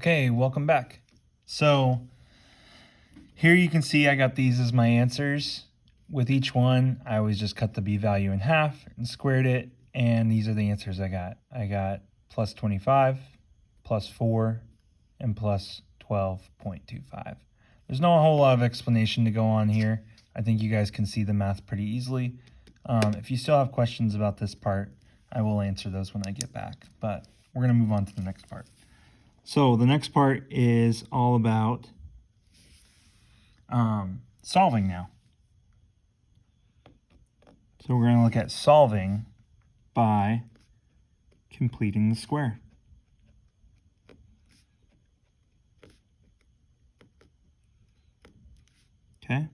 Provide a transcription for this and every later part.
Okay, welcome back. So here you can see I got these as my answers. With each one, I always just cut the b value in half and squared it, and these are the answers I got. I got plus 25, plus 4, and plus 12.25. There's not a whole lot of explanation to go on here. I think you guys can see the math pretty easily. If you still have questions about this part, I will answer those when I get back, but we're going to move on to the next part. So the next part is all about solving now. So we're going to look at solving by completing the square. Okay.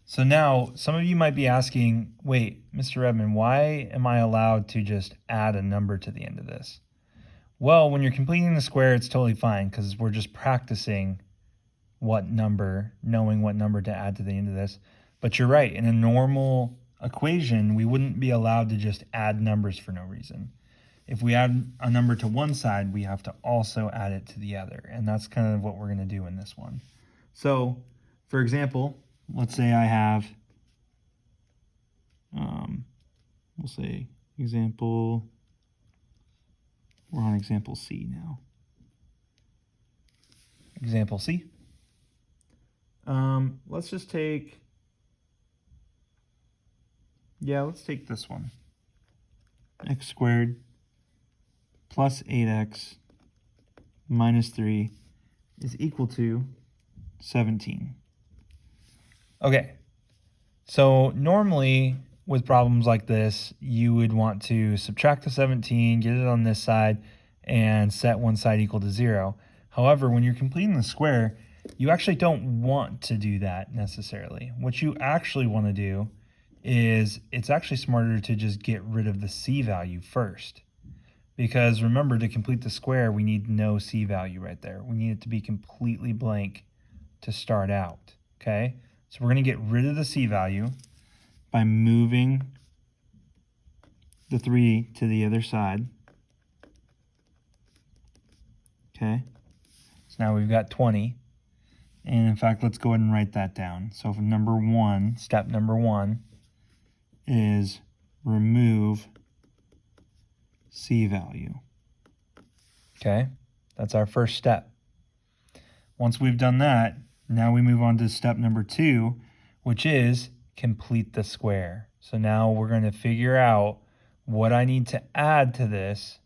So now some of you might be asking, wait, Mr. Redmond, why am I allowed to just add a number to the end of this? Well, when you're completing the square, it's totally fine because we're just practicing knowing what number to add to the end of this. But you're right, in a normal equation, we wouldn't be allowed to just add numbers for no reason. If we add a number to one side, we have to also add it to the other. And that's kind of what we're going to do in this one. So, for example, let's say I have, we'll say example, we're on example C now. Example C. Let's just take, let's take this one. X squared plus 8x minus 3 is equal to 17. Okay, so normally with problems like this, you would want to subtract the 17, get it on this side, and set one side equal to 0. However, when you're completing the square, you actually don't want to do that necessarily. What you actually want to do is it's actually smarter to just get rid of the c value first. Because remember, to complete the square, we need no c value right there. We need it to be completely blank to start out, okay? So we're going to get rid of the c value by moving the 3 to the other side. Okay, so now we've got 20. And in fact, let's go ahead and write that down. So step number one is remove c value. Okay, that's our first step. Once we've done that, now we move on to step number 2, which is complete the square. So now we're going to figure out what I need to add to this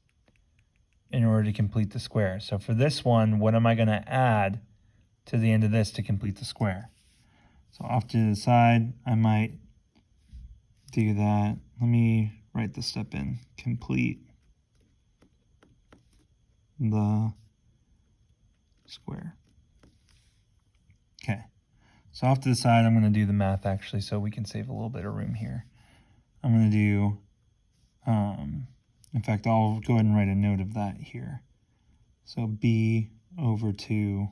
in order to complete the square. So for this one, what am I going to add to the end of this to complete the square? So off to the side, I might do that. Let me write the step in. Complete the square. Okay, so off to the side, I'm going to do the math actually so we can save a little bit of room here. I'm going to do, in fact, I'll go ahead and write a note of that here. So b over 2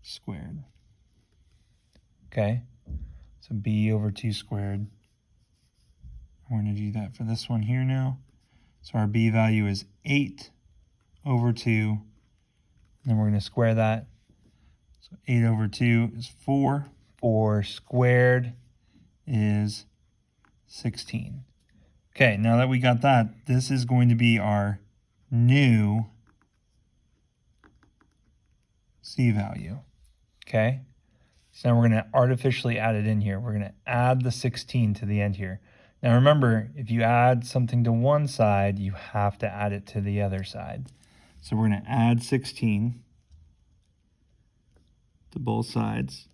squared. Okay, so b over 2 squared. We're going to do that for this one here now. So our b value is 8 over 2. And then we're going to square that. So 8 over 2 is 4. 4 squared is 16. Okay, now that we got that, this is going to be our new c value. Okay, so now we're going to artificially add it in here. We're going to add the 16 to the end here. Now remember, if you add something to one side, you have to add it to the other side. So we're going to add 16 to both sides.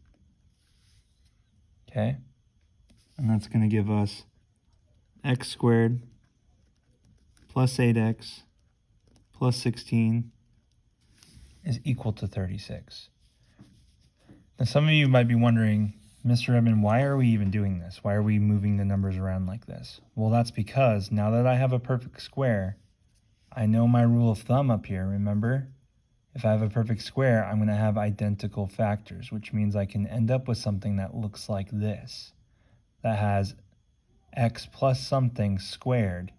Okay, and that's going to give us x squared plus 8x plus 16 is equal to 36. Now some of you might be wondering, Mr. Redmond, why are we even doing this? Why are we moving the numbers around like this? Well, that's because now that I have a perfect square, I know my rule of thumb up here, remember? If I have a perfect square, I'm going to have identical factors, which means I can end up with something that looks like this, that has x plus something squared,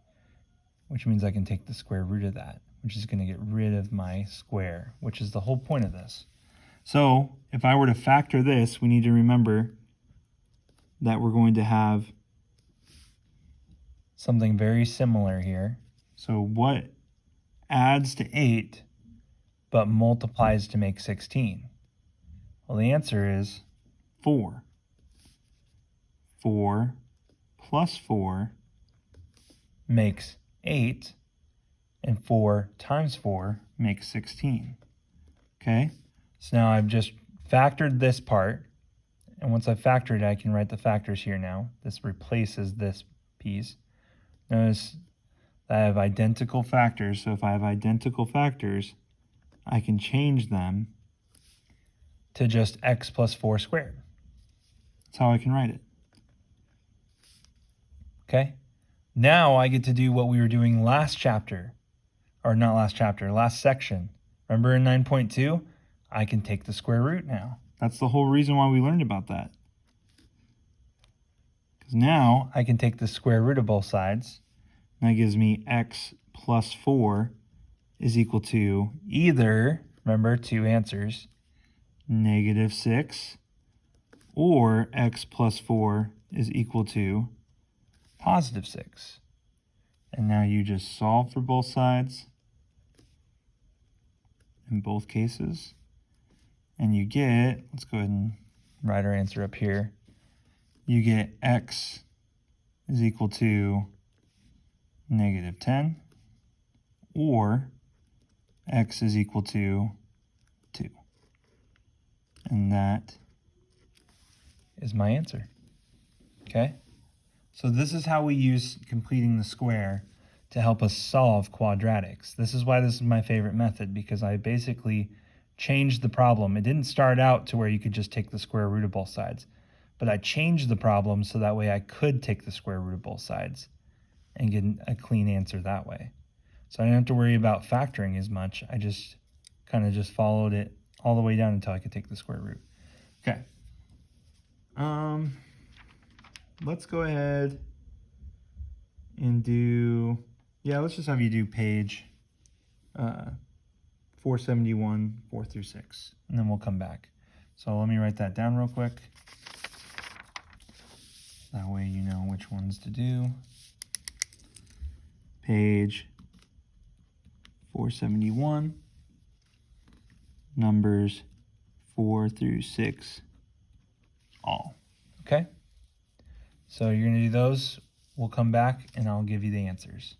which means I can take the square root of that. which is going to get rid of my square, which is the whole point of this. So if I were to factor this, we need to remember that we're going to have something very similar here. So what adds to 8 but multiplies to make 16? Well, the answer is 4. 4 plus 4 makes 8, and 4 times 4 makes 16. Okay, so now I've just factored this part, and once I've factored it, I can write the factors here now. This replaces this piece. Notice that I have identical factors, so if I have identical factors, I can change them to just x plus 4 squared. That's how I can write it. Okay, now I get to do what we were doing last chapter, or not last chapter, last section. Remember in 9.2, I can take the square root now. That's the whole reason why we learned about that. Because now I can take the square root of both sides. That gives me x plus 4 is equal to either, remember, two answers, -6, or x plus 4 is equal to +6. And now you just solve for both sides in both cases. And you get, let's go ahead and write our answer up here. You get x is equal to -10, or x is equal to 2. And that is my answer. Okay? So this is how we use completing the square to help us solve quadratics. This is why this is my favorite method, because I basically changed the problem. It didn't start out to where you could just take the square root of both sides, but I changed the problem so that way I could take the square root of both sides and get a clean answer that way. So I didn't have to worry about factoring as much. I just kind of just followed it all the way down until I could take the square root. Okay. Let's go ahead and do, let's just have you do page 471, 4 through 6, and then we'll come back. So let me write that down real quick. That way you know which ones to do. Page 471, numbers 4 through 6, all. Okay? So you're going to do those. We'll come back and I'll give you the answers.